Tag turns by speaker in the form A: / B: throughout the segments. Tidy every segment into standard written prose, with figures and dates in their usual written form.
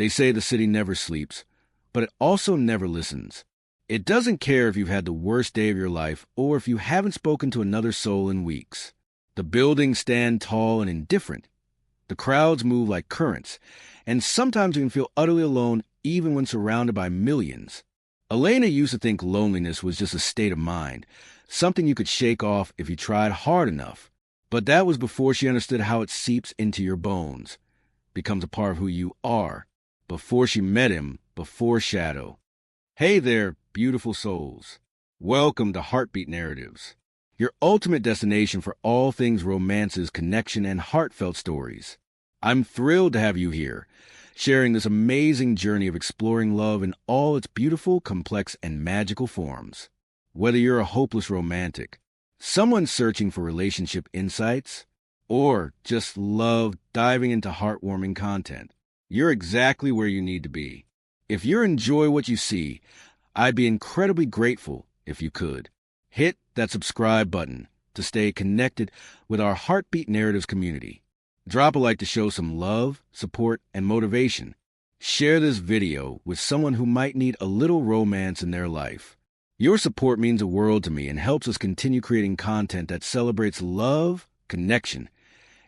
A: They say the city never sleeps, but it also never listens. It doesn't care if you've had the worst day of your life or if you haven't spoken to another soul in weeks. The buildings stand tall and indifferent. The crowds move like currents, and sometimes you can feel utterly alone even when surrounded by millions. Elena used to think loneliness was just a state of mind, something you could shake off if you tried hard enough. But that was before she understood how it seeps into your bones, becomes a part of who you are, before she met him, before Shadow. Hey there, beautiful souls. Welcome to Heartbeat Narratives, your ultimate destination for all things romances, connection, and heartfelt stories. I'm thrilled to have you here, sharing this amazing journey of exploring love in all its beautiful, complex, and magical forms. Whether you're a hopeless romantic, someone searching for relationship insights, or just love diving into heartwarming content, you're exactly where you need to be. If you enjoy what you see, I'd be incredibly grateful if you could hit that subscribe button to stay connected with our Heartbeat Narratives community. Drop a like to show some love, support, and motivation. Share this video with someone who might need a little romance in their life. Your support means the world to me and helps us continue creating content that celebrates love, connection,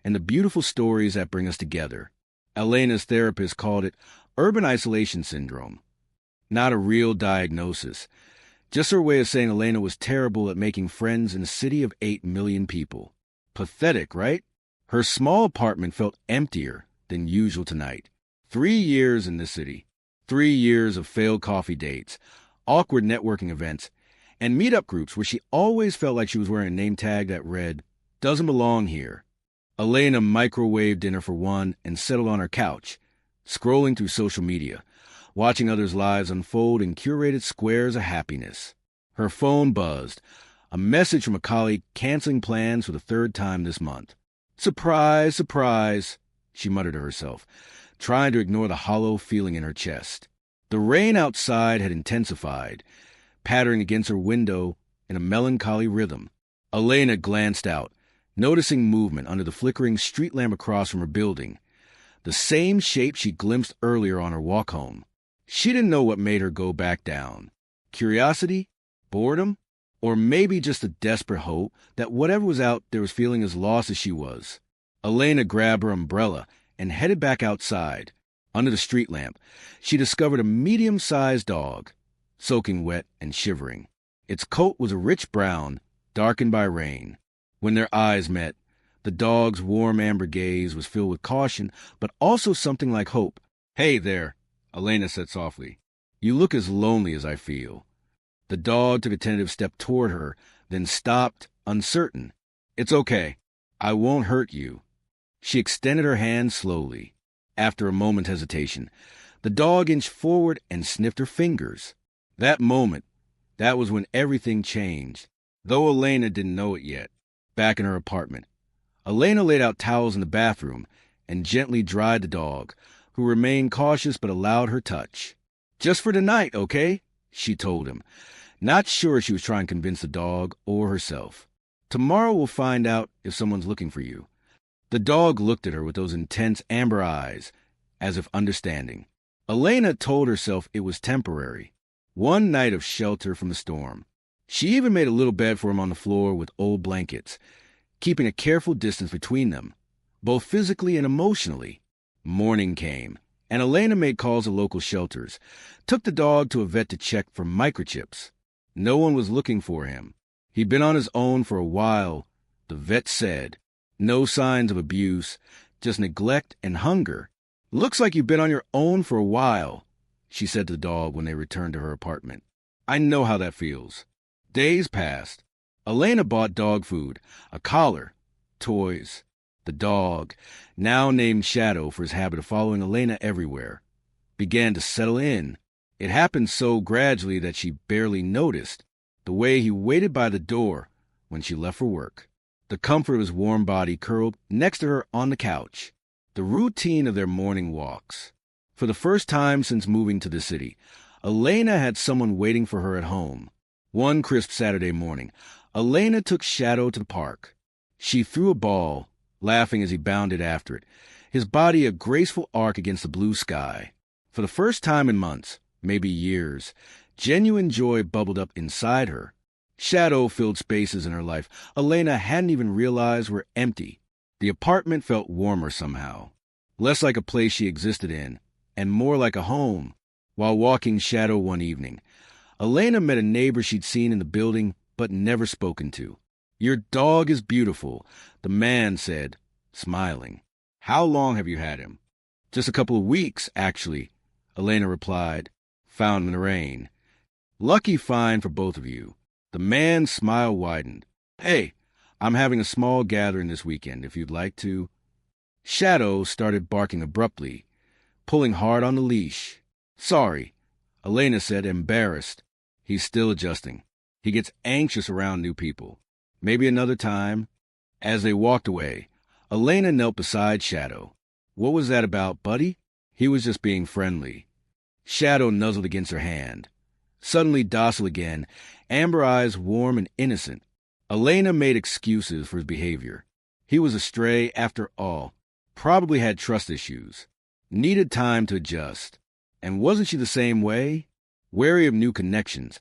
A: and the beautiful stories that bring us together. Elena's therapist called it urban isolation syndrome. Not a real diagnosis, just her way of saying Elena was terrible at making friends in a city of 8 million people. Pathetic, right? Her small apartment felt emptier than usual tonight. 3 years in this city. 3 years of failed coffee dates, awkward networking events, and meetup groups where she always felt like she was wearing a name tag that read, "Doesn't belong here." Elena microwaved dinner for one and settled on her couch, scrolling through social media, watching others' lives unfold in curated squares of happiness. Her phone buzzed, a message from a colleague canceling plans for the 3rd time this month. "Surprise, surprise," she muttered to herself, trying to ignore the hollow feeling in her chest. The rain outside had intensified, pattering against her window in a melancholy rhythm. Elena glanced out, noticing movement under the flickering street lamp across from her building, the same shape she glimpsed earlier on her walk home. She didn't know what made her go back down. Curiosity? Boredom? Or maybe just a desperate hope that whatever was out there was feeling as lost as she was. Elena grabbed her umbrella and headed back outside. Under the street lamp, she discovered a medium-sized dog, soaking wet and shivering. Its coat was a rich brown, darkened by rain. When their eyes met, the dog's warm amber gaze was filled with caution, but also something like hope. "Hey there," Elena said softly. "You look as lonely as I feel." The dog took a tentative step toward her, then stopped, uncertain. "It's okay. I won't hurt you." She extended her hand slowly. After a moment's hesitation, the dog inched forward and sniffed her fingers. That moment, that was when everything changed, though Elena didn't know it yet. Back in her apartment, Elena laid out towels in the bathroom and gently dried the dog, who remained cautious but allowed her touch. "Just for tonight, okay?" she told him, not sure she was trying to convince the dog or herself. "Tomorrow we'll find out if someone's looking for you." The dog looked at her with those intense amber eyes, as if understanding. Elena told herself it was temporary. One night of shelter from the storm. She even made a little bed for him on the floor with old blankets, keeping a careful distance between them, both physically and emotionally. Morning came, and Elena made calls to local shelters, took the dog to a vet to check for microchips. No one was looking for him. He'd been on his own for a while, the vet said. No signs of abuse, just neglect and hunger. "Looks like you've been on your own for a while," she said to the dog when they returned to her apartment. "I know how that feels." Days passed. Elena bought dog food, a collar, toys. The dog, now named Shadow for his habit of following Elena everywhere, began to settle in. It happened so gradually that she barely noticed, the way he waited by the door when she left for work. The comfort of his warm body curled next to her on the couch. The routine of their morning walks. For the first time since moving to the city, Elena had someone waiting for her at home. One crisp Saturday morning, Elena took Shadow to the park. She threw a ball, laughing as he bounded after it, his body a graceful arc against the blue sky. For the first time in months, maybe years, genuine joy bubbled up inside her. Shadow filled spaces in her life Elena hadn't even realized were empty. The apartment felt warmer somehow, less like a place she existed in, and more like a home. While walking Shadow one evening, Elena met a neighbor she'd seen in the building but never spoken to. "Your dog is beautiful," the man said, smiling. "How long have you had him?" "Just a couple of weeks, actually," Elena replied. "Found him in the rain." "Lucky find for both of you." The man's smile widened. "Hey, I'm having a small gathering this weekend, if you'd like to." Shadow started barking abruptly, pulling hard on the leash. "Sorry," Elena said, embarrassed. "He's still adjusting. He gets anxious around new people. Maybe another time." As they walked away, Elena knelt beside Shadow. "What was that about, buddy?" "He was just being friendly." Shadow nuzzled against her hand. Suddenly docile again, amber eyes warm and innocent. Elena made excuses for his behavior. He was a stray after all. Probably had trust issues. Needed time to adjust. And wasn't she the same way? Wary of new connections,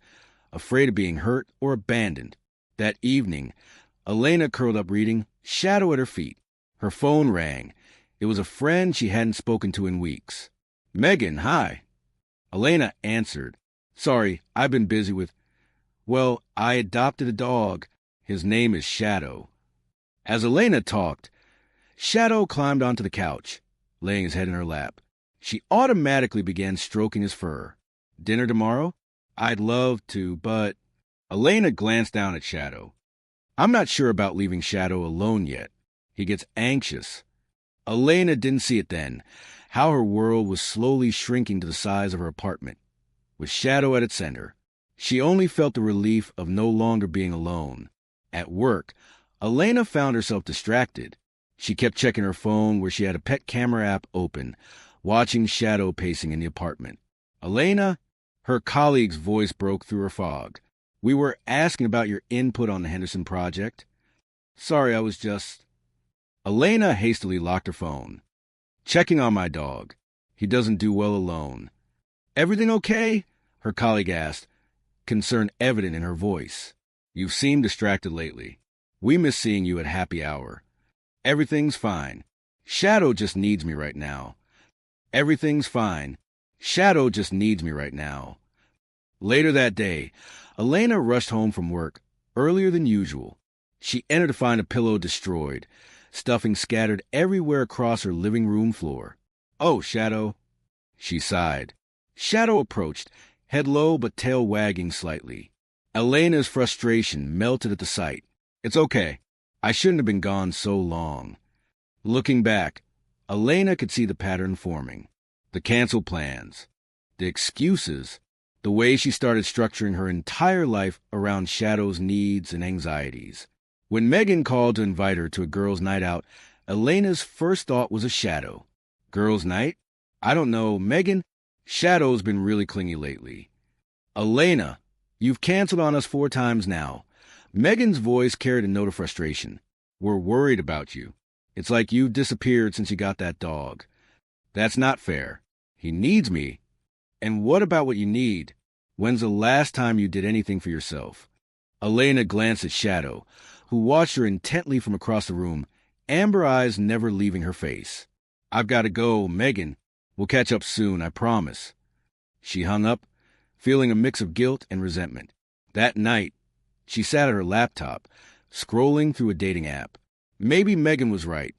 A: afraid of being hurt or abandoned. That evening, Elena curled up reading, Shadow at her feet. Her phone rang. It was a friend she hadn't spoken to in weeks. "Megan, hi." Elena answered. "Sorry, I've been busy with... Well, I adopted a dog. His name is Shadow." As Elena talked, Shadow climbed onto the couch, laying his head in her lap. She automatically began stroking his fur. "Dinner tomorrow?" "I'd love to, but..." Elena glanced down at Shadow. "I'm not sure about leaving Shadow alone yet. He gets anxious." Elena didn't see it then, how her world was slowly shrinking to the size of her apartment. With Shadow at its center, she only felt the relief of no longer being alone. At work, Elena found herself distracted. She kept checking her phone where she had a pet camera app open, watching Shadow pacing in the apartment. "Elena?" Her colleague's voice broke through her fog. "We were asking about your input on the Henderson project." "Sorry, I was just..." Elena hastily locked her phone. "Checking on my dog. He doesn't do well alone." "Everything okay?" her colleague asked, concern evident in her voice. "You've seemed distracted lately. We miss seeing you at happy hour." "Everything's fine. Shadow just needs me right now." "Everything's fine. Shadow just needs me right now." Later that day, Elena rushed home from work, earlier than usual. She entered to find a pillow destroyed, stuffing scattered everywhere across her living room floor. "Oh, Shadow." She sighed. Shadow approached, head low but tail wagging slightly. Elena's frustration melted at the sight. "It's okay. I shouldn't have been gone so long." Looking back, Elena could see the pattern forming. The canceled plans, the excuses, the way she started structuring her entire life around Shadow's needs and anxieties. When Megan called to invite her to a girls' night out, Elena's first thought was a Shadow. "Girls' night? I don't know, Megan. Shadow's been really clingy lately." "Elena, you've canceled on us 4 times now." Megan's voice carried a note of frustration. "We're worried about you. It's like you've disappeared since you got that dog." "That's not fair. He needs me." "And what about what you need? When's the last time you did anything for yourself?" Elena glanced at Shadow, who watched her intently from across the room, amber eyes never leaving her face. "I've got to go, Megan. We'll catch up soon, I promise." She hung up, feeling a mix of guilt and resentment. That night, she sat at her laptop, scrolling through a dating app. Maybe Megan was right.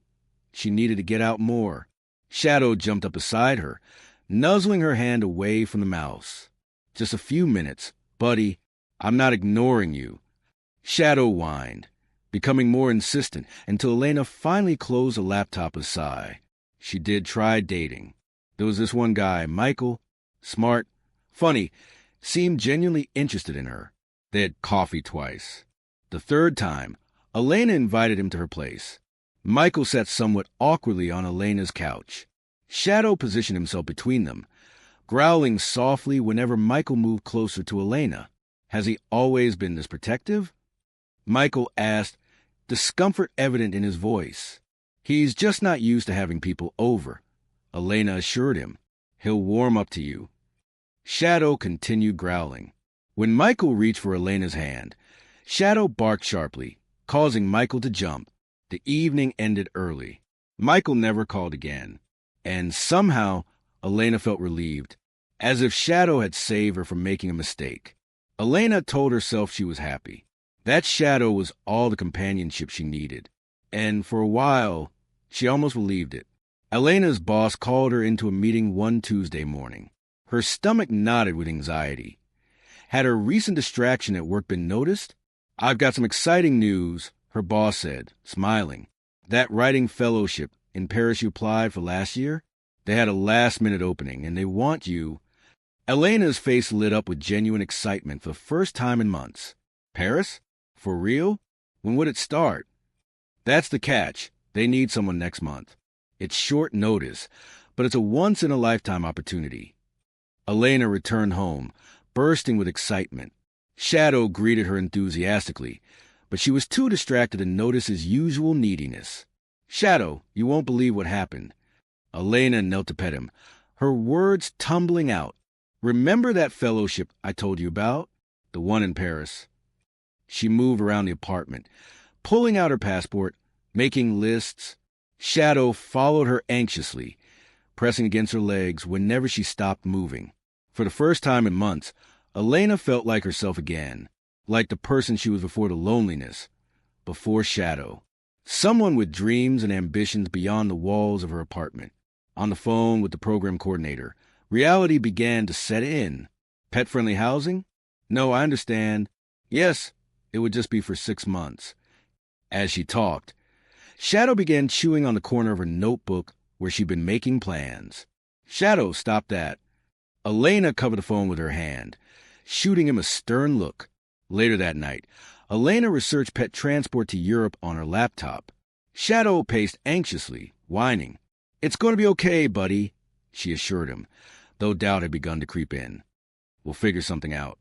A: She needed to get out more. Shadow jumped up beside her, nuzzling her hand away from the mouse. "Just a few minutes, buddy. I'm not ignoring you." Shadow whined, becoming more insistent until Elena finally closed the laptop with a sigh. She did try dating. There was this one guy, Michael, smart, funny, seemed genuinely interested in her. They had coffee twice. The third time, Elena invited him to her place. Michael sat somewhat awkwardly on Elena's couch. Shadow positioned himself between them, growling softly whenever Michael moved closer to Elena. "Has he always been this protective?" Michael asked, discomfort evident in his voice. "He's just not used to having people over," Elena assured him. He'll warm up to you. Shadow continued growling. When Michael reached for Elena's hand, Shadow barked sharply, causing Michael to jump. The evening ended early. Michael never called again, and somehow Elena felt relieved, as if Shadow had saved her from making a mistake. Elena told herself she was happy. That Shadow was all the companionship she needed, and for a while, she almost believed it. Elena's boss called her into a meeting one Tuesday morning. Her stomach knotted with anxiety. Had her recent distraction at work been noticed? "I've got some exciting news," her boss said, smiling. "That writing fellowship in Paris you applied for last year? They had a last-minute opening, and they want you." Elena's face lit up with genuine excitement for the first time in months. "Paris? For real? When would it start?" "That's the catch. They need someone next month. It's short notice, but it's a once-in-a-lifetime opportunity." Elena returned home, bursting with excitement. Shadow greeted her enthusiastically, but she was too distracted to notice his usual neediness. "Shadow, you won't believe what happened." Elena knelt to pet him, her words tumbling out. "Remember that fellowship I told you about? The one in Paris?" She moved around the apartment, pulling out her passport, making lists. Shadow followed her anxiously, pressing against her legs whenever she stopped moving. For the first time in months, Elena felt like herself again, like the person she was before the loneliness, before Shadow. Someone with dreams and ambitions beyond the walls of her apartment. On the phone with the program coordinator, reality began to set in. "Pet-friendly housing? No, I understand. Yes, it would just be for 6 months." As she talked, Shadow began chewing on the corner of her notebook where she'd been making plans. "Shadow, stop that." Elena covered the phone with her hand, shooting him a stern look. Later that night, Elena researched pet transport to Europe on her laptop. Shadow paced anxiously, whining. "It's going to be okay, buddy," she assured him, though doubt had begun to creep in. "We'll figure something out."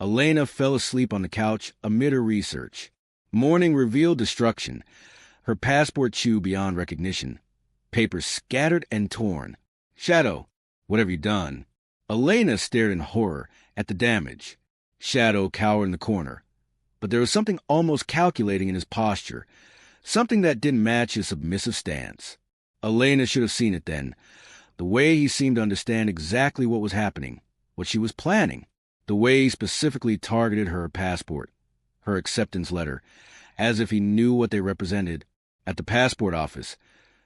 A: Elena fell asleep on the couch amid her research. Morning revealed destruction, her passport chewed beyond recognition, papers scattered and torn. "Shadow, what have you done?" Elena stared in horror at the damage. Shadow cowered in the corner, but there was something almost calculating in his posture, something that didn't match his submissive stance. Elena should have seen it then, the way he seemed to understand exactly what was happening, what she was planning, the way he specifically targeted her passport, her acceptance letter, as if he knew what they represented. At the passport office,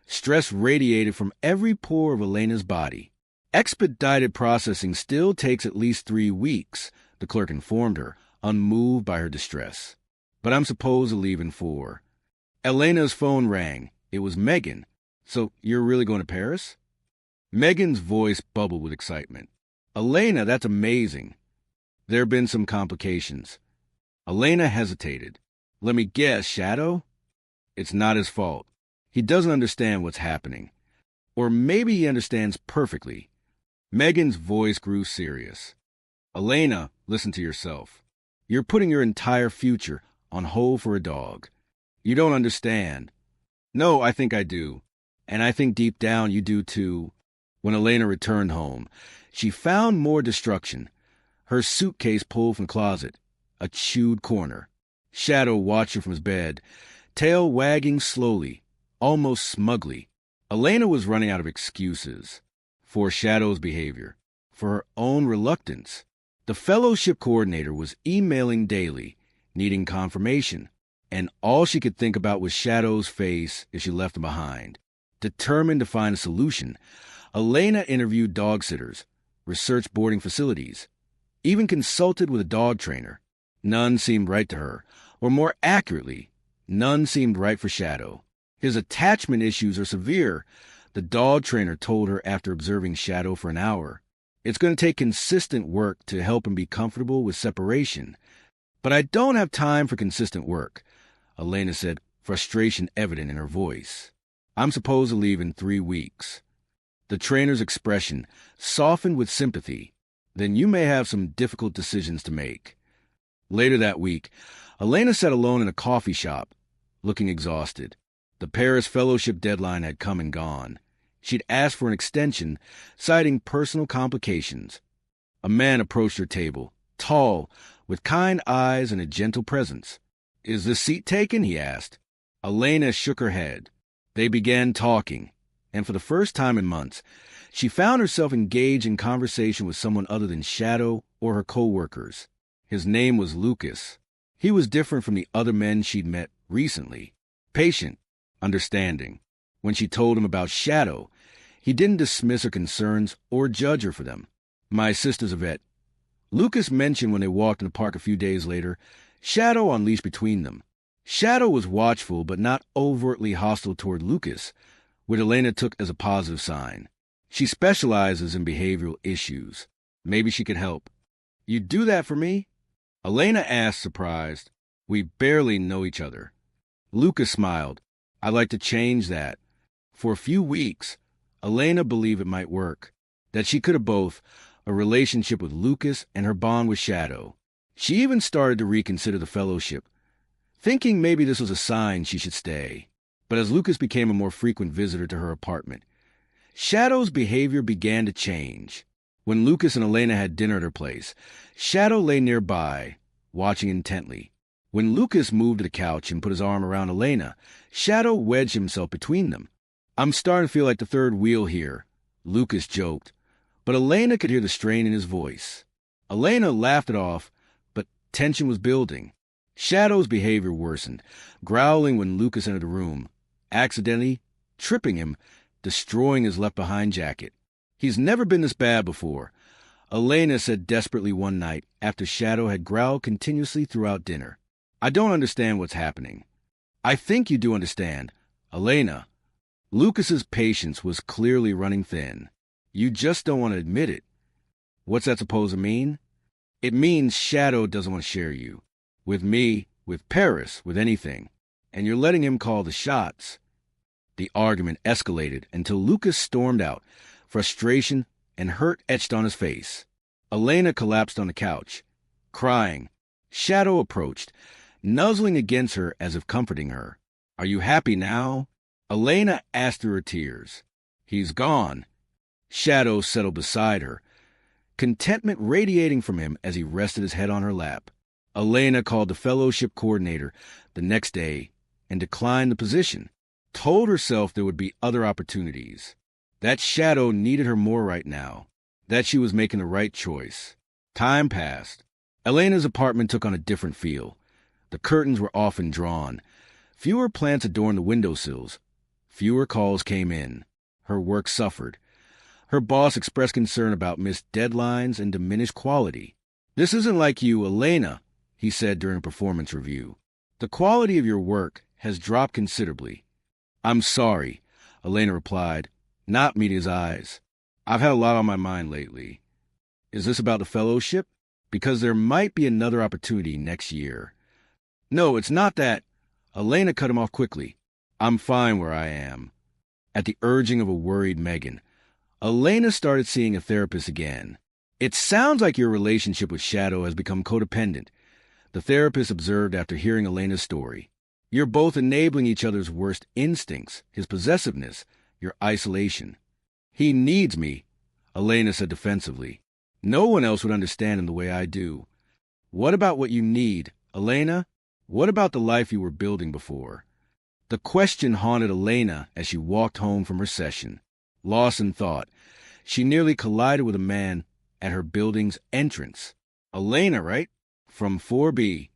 A: stress radiated from every pore of Elena's body. "Expedited processing still takes at least 3 weeks, the clerk informed her, unmoved by her distress. "But I'm supposed to leave in 4. Elena's phone rang. It was Megan. "So you're really going to Paris?" Megan's voice bubbled with excitement. "Elena, that's amazing." There have been some complications. Elena hesitated. "Let me guess, Shadow?" It's not his fault. He doesn't understand what's happening. Or maybe he understands perfectly. Megan's voice grew serious. "Elena, listen to yourself. You're putting your entire future on hold for a dog. You don't understand." "No, I think I do. And I think deep down you do too." When Elena returned home, she found more destruction. Her suitcase pulled from the closet, a chewed corner. Shadow watched her from his bed, tail wagging slowly, almost smugly. Elena was running out of excuses for Shadow's behavior, for her own reluctance. The fellowship coordinator was emailing daily, needing confirmation, and all she could think about was Shadow's face if she left him behind. Determined to find a solution, Elena interviewed dog sitters, researched boarding facilities, even consulted with a dog trainer. None seemed right to her, or more accurately, none seemed right for Shadow. His attachment issues are severe, the dog trainer told her after observing Shadow for an hour. It's going to take consistent work to help him be comfortable with separation. But I don't have time for consistent work, Elena said, frustration evident in her voice. I'm supposed to leave in 3 weeks. The trainer's expression softened with sympathy. Then you may have some difficult decisions to make. Later that week, Elena sat alone in a coffee shop, looking exhausted. The Paris fellowship deadline had come and gone. She'd asked for an extension, citing personal complications. A man approached her table, tall, with kind eyes and a gentle presence. "Is this seat taken?" he asked. Elena shook her head. They began talking, and for the first time in months, she found herself engaged in conversation with someone other than Shadow or her co-workers. His name was Lucas. He was different from the other men she'd met recently. Patient, understanding. When she told him about Shadow, he didn't dismiss her concerns or judge her for them. "My sister's a vet," Lucas mentioned when they walked in the park a few days later, Shadow on leash between them. Shadow was watchful but not overtly hostile toward Lucas, which Elena took as a positive sign. She specializes in behavioral issues. Maybe she could help. "You'd do that for me?" Elena asked, surprised. "We barely know each other." Lucas smiled. "I'd like to change that." For a few weeks, Elena believed it might work, that she could have both a relationship with Lucas and her bond with Shadow. She even started to reconsider the fellowship, thinking maybe this was a sign she should stay. But as Lucas became a more frequent visitor to her apartment, Shadow's behavior began to change. When Lucas and Elena had dinner at her place, Shadow lay nearby, watching intently. When Lucas moved to the couch and put his arm around Elena, Shadow wedged himself between them. "I'm starting to feel like the third wheel here," Lucas joked, but Elena could hear the strain in his voice. Elena laughed it off, but tension was building. Shadow's behavior worsened, growling when Lucas entered the room, accidentally tripping him, destroying his left-behind jacket. "He's never been this bad before," Elena said desperately one night after Shadow had growled continuously throughout dinner. "I don't understand what's happening." "I think you do understand, Elena." Lucas's patience was clearly running thin. "You just don't want to admit it." "What's that supposed to mean?" "It means Shadow doesn't want to share you. With me, with Paris, with anything. And you're letting him call the shots." The argument escalated until Lucas stormed out, frustration and hurt etched on his face. Elena collapsed on the couch, crying. Shadow approached, nuzzling against her as if comforting her. "Are you happy now?" Elena asked through her tears. "He's gone." Shadow settled beside her, contentment radiating from him as he rested his head on her lap. Elena called the fellowship coordinator the next day and declined the position, told herself there would be other opportunities, that Shadow needed her more right now, that she was making the right choice. Time passed. Elena's apartment took on a different feel. The curtains were often drawn. Fewer plants adorned the windowsills. Fewer calls came in. Her work suffered. Her boss expressed concern about missed deadlines and diminished quality. "This isn't like you, Elena," he said during a performance review. "The quality of your work has dropped considerably." "I'm sorry," Elena replied, not meeting his eyes. "I've had a lot on my mind lately." "Is this about the fellowship? Because there might be another opportunity next year." "No, it's not that." Elena cut him off quickly. "I'm fine where I am." At the urging of a worried Megan, Elena started seeing a therapist again. "It sounds like your relationship with Shadow has become codependent," the therapist observed after hearing Elena's story. "You're both enabling each other's worst instincts, his possessiveness, your isolation." "He needs me," Elena said defensively. "No one else would understand him the way I do." "What about what you need, Elena? What about the life you were building before?" The question haunted Elena as she walked home from her session. Lost in thought, she nearly collided with a man at her building's entrance. "Elena, right? From 4B.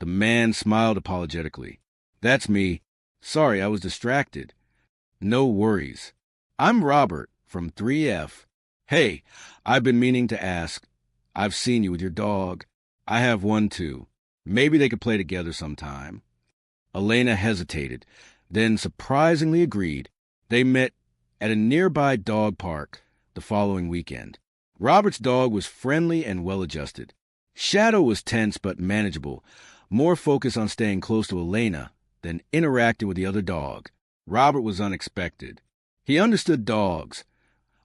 A: The man smiled apologetically. "That's me. Sorry, I was distracted." "No worries. I'm Robert from 3F. Hey, I've been meaning to ask. I've seen you with your dog. I have one too. Maybe they could play together sometime." Elena hesitated, then surprisingly agreed. They met at a nearby dog park the following weekend. Robert's dog was friendly and well-adjusted. Shadow was tense but manageable, more focused on staying close to Elena than interacting with the other dog. Robert was unexpected. He understood dogs,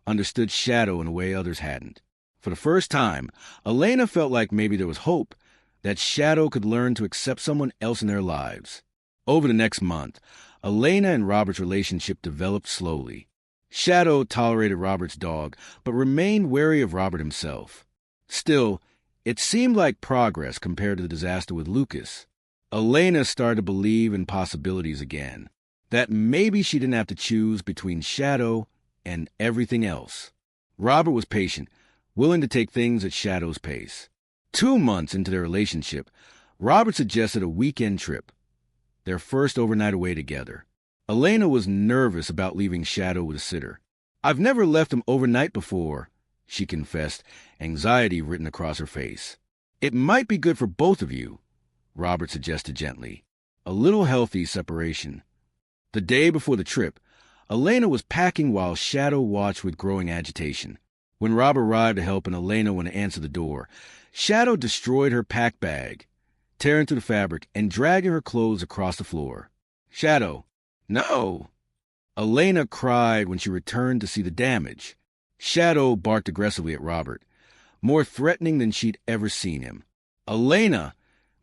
A: understood Shadow in a way others hadn't. For the first time, Elena felt like maybe there was hope that Shadow could learn to accept someone else in their lives. Over the next month, Elena and Robert's relationship developed slowly. Shadow tolerated Robert's dog, but remained wary of Robert himself. Still, it seemed like progress compared to the disaster with Lucas. Elena started to believe in possibilities again, that maybe she didn't have to choose between Shadow and everything else. Robert was patient, willing to take things at Shadow's pace. 2 months into their relationship, Robert suggested a weekend trip, their first overnight away together. Elena was nervous about leaving Shadow with a sitter. "I've never left him overnight before," she confessed, anxiety written across her face. "It might be good for both of you," Robert suggested gently. A little healthy separation. The day before the trip, Elena was packing while Shadow watched with growing agitation. When Robert arrived to help and Elena went to answer the door, Shadow destroyed her pack bag, tearing through the fabric and dragging her clothes across the floor. "Shadow, no!" Elena cried when she returned to see the damage. Shadow barked aggressively at Robert, more threatening than she'd ever seen him. "Elena,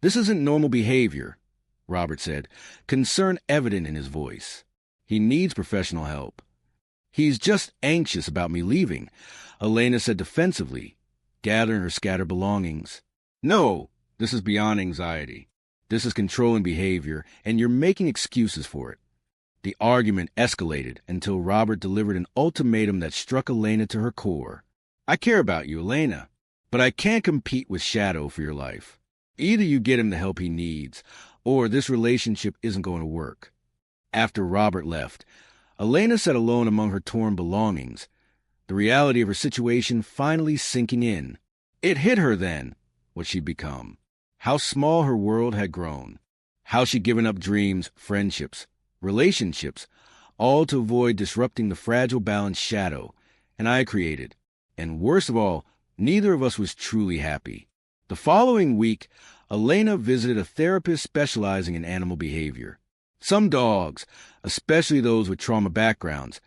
A: this isn't normal behavior," Robert said, concern evident in his voice. "He needs professional help." "He's just anxious about me leaving," Elena said defensively, gathering her scattered belongings. "No, this is beyond anxiety. This is controlling behavior, and you're making excuses for it." The argument escalated until Robert delivered an ultimatum that struck Elena to her core. "I care about you, Elena, but I can't compete with Shadow for your life. Either you get him the help he needs, or this relationship isn't going to work." After Robert left, Elena sat alone among her torn belongings, the reality of her situation finally sinking in. It hit her then, what she'd become. How small her world had grown. How she'd given up dreams, friendships, relationships, all to avoid disrupting the fragile balance Shadow and I created. And worst of all, neither of us was truly happy. The following week, Elena visited a therapist specializing in animal behavior. Some dogs, especially those with trauma backgrounds,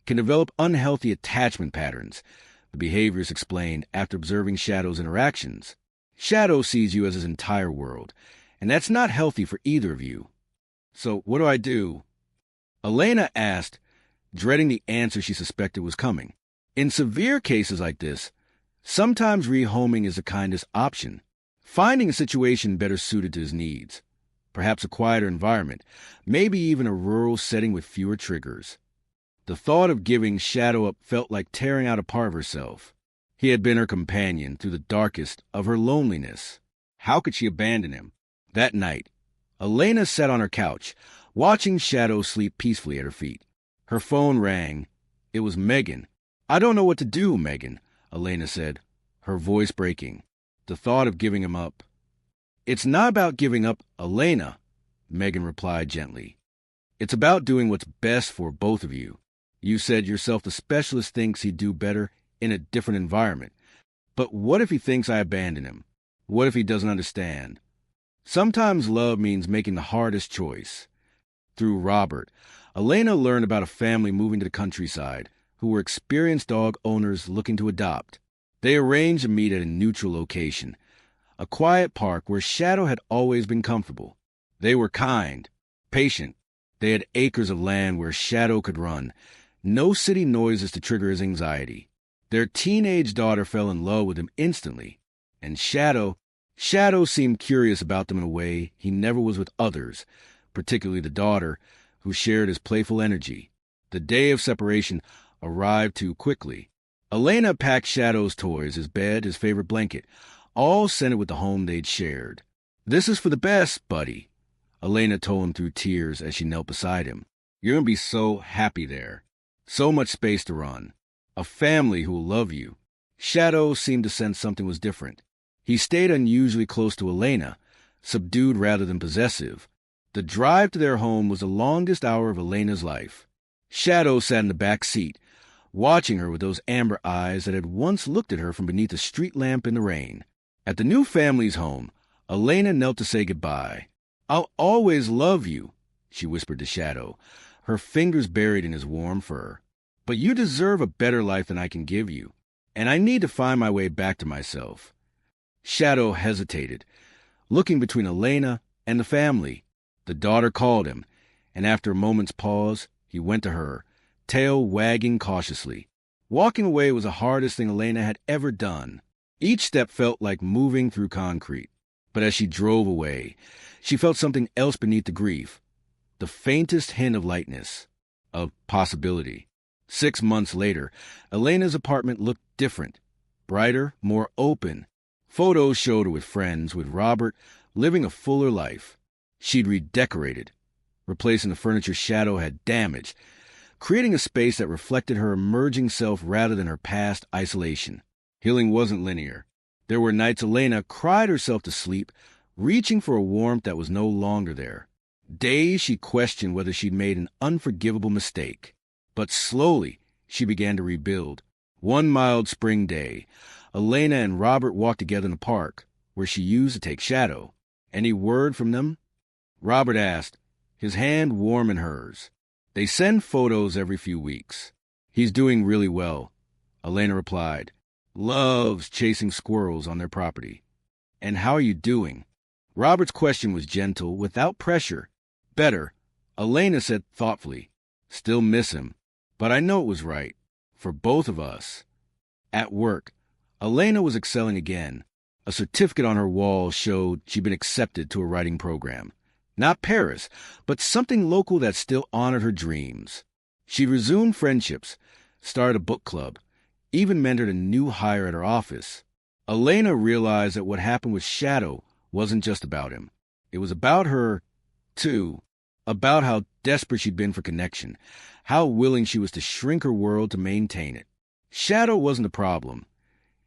A: can develop unhealthy attachment patterns, the behaviors explained after observing Shadow's interactions. Shadow sees you as his entire world, and that's not healthy for either of you. "So what do I do?" Elena asked, dreading the answer she suspected was coming. In severe cases like this, sometimes rehoming is the kindest option, finding a situation better suited to his needs. Perhaps a quieter environment, maybe even a rural setting with fewer triggers. The thought of giving Shadow up felt like tearing out a part of herself. He had been her companion through the darkest of her loneliness. How could she abandon him? That night, Elena sat on her couch, watching Shadow sleep peacefully at her feet. Her phone rang. It was Megan. "I don't know what to do, Megan," Elena said, her voice breaking. The thought of giving him up. "It's not about giving up, Elena," Megan replied gently. "It's about doing what's best for both of you. You said yourself the specialist thinks he'd do better in a different environment. But what if he thinks I abandon him? What if he doesn't understand? Sometimes love means making the hardest choice." Through Robert, Elena learned about a family moving to the countryside who were experienced dog owners looking to adopt. They arranged to meet at a neutral location, a quiet park where Shadow had always been comfortable. They were kind, patient. They had acres of land where Shadow could run, no city noises to trigger his anxiety. Their teenage daughter fell in love with him instantly, and Shadow seemed curious about them in a way he never was with others, particularly the daughter, who shared his playful energy. The day of separation arrived too quickly. Elena packed Shadow's toys, his bed, his favorite blanket, all scented with the home they'd shared. "This is for the best, buddy," Elena told him through tears as she knelt beside him. "You're going to be so happy there. So much space to run. A family who will love you." Shadow seemed to sense something was different. He stayed unusually close to Elena, subdued rather than possessive. The drive to their home was the longest hour of Elena's life. Shadow sat in the back seat, watching her with those amber eyes that had once looked at her from beneath a street lamp in the rain. At the new family's home, Elena knelt to say goodbye. "I'll always love you," she whispered to Shadow, her fingers buried in his warm fur. "But you deserve a better life than I can give you, and I need to find my way back to myself." Shadow hesitated, looking between Elena and the family. The daughter called him, and after a moment's pause, he went to her, tail wagging cautiously. Walking away was the hardest thing Elena had ever done. Each step felt like moving through concrete. But as she drove away, she felt something else beneath the grief. The faintest hint of lightness, of possibility. 6 months later, Elena's apartment looked different. Brighter, more open. Photos showed her with friends, with Robert, living a fuller life. She'd redecorated, replacing the furniture Shadow had damaged, creating a space that reflected her emerging self rather than her past isolation. Healing wasn't linear. There were nights Elena cried herself to sleep, reaching for a warmth that was no longer there. Days she questioned whether she'd made an unforgivable mistake. But slowly, she began to rebuild. One mild spring day, Elena and Robert walked together in the park, where she used to take Shadow. Any word from them? Robert asked, his hand warm in hers. They send photos every few weeks. He's doing really well, Elena replied. Loves chasing squirrels on their property. And how are you doing? Robert's question was gentle, without pressure. Better, Elena said thoughtfully. Still miss him, but I know it was right. For both of us. At work, Elena was excelling again. A certificate on her wall showed she'd been accepted to a writing program. Not Paris, but something local that still honored her dreams. She'd resumed friendships, started a book club, even mentored a new hire at her office. Elena realized that what happened with Shadow wasn't just about him. It was about her, too. About how desperate she'd been for connection, how willing she was to shrink her world to maintain it. Shadow wasn't the problem.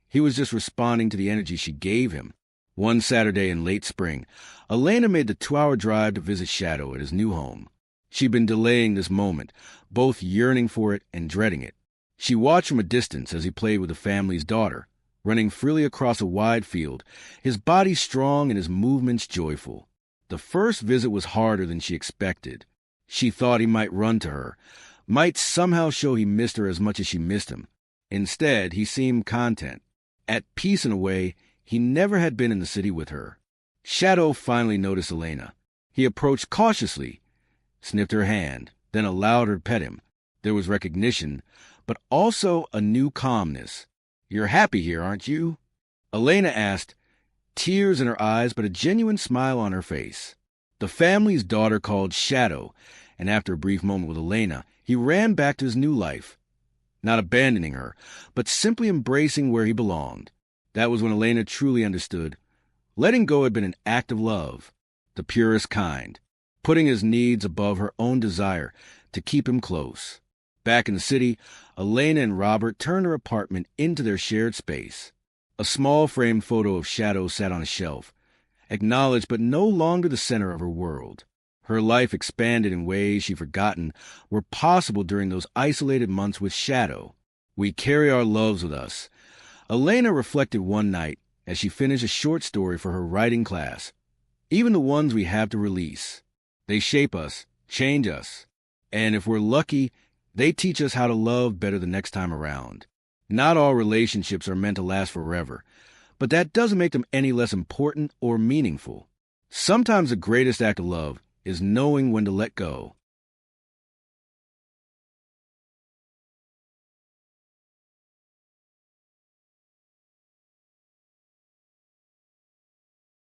A: He was just responding to the energy she gave him. One Saturday in late spring, Elena made the 2-hour drive to visit Shadow at his new home. She'd been delaying this moment, both yearning for it and dreading it. She watched from a distance as he played with the family's daughter, running freely across a wide field, his body strong and his movements joyful. The first visit was harder than she expected. She thought he might run to her, might somehow show he missed her as much as she missed him. Instead, he seemed content, at peace in a way he never had been in the city with her. Shadow finally noticed Elena. He approached cautiously, sniffed her hand, then allowed her to pet him. There was recognition, but also a new calmness. You're happy here, aren't you? Elena asked, tears in her eyes but a genuine smile on her face. The family's daughter called Shadow, and after a brief moment with Elena, he ran back to his new life. Not abandoning her, but simply embracing where he belonged. That was when Elena truly understood. Letting go had been an act of love, the purest kind, putting his needs above her own desire to keep him close. Back in the city, Elena and Robert turned her apartment into their shared space. A small framed photo of Shadow sat on a shelf, acknowledged but no longer the center of her world. Her life expanded in ways she'd forgotten were possible during those isolated months with Shadow. We carry our loves with us. Elena reflected one night as she finished a short story for her writing class. Even the ones we have to release. They shape us, change us. And if we're lucky, they teach us how to love better the next time around. Not all relationships are meant to last forever, but that doesn't make them any less important or meaningful. Sometimes the greatest act of love is knowing when to let go.